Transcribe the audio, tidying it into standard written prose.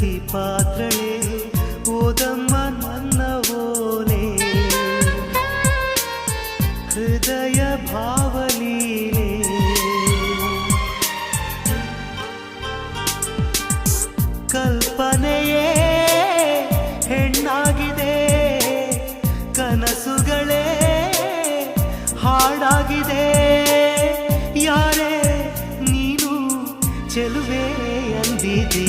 ಪ್ರೀತಿ ಪಾತ್ರಳೆ ಓದಮ್ಮ ನನ್ನ ಓಲೆ ಹೃದಯ ಭಾವಲೀಲೆ ಕಲ್ಪನೆಯೇ ಹೆಣ್ಣಾಗಿದೆ ಕನಸುಗಳೇ ಹಾಡಾಗಿದೆ ಯಾರೇ ನೀನು ಚೆಲುವೆ ಅಂದಿದೆ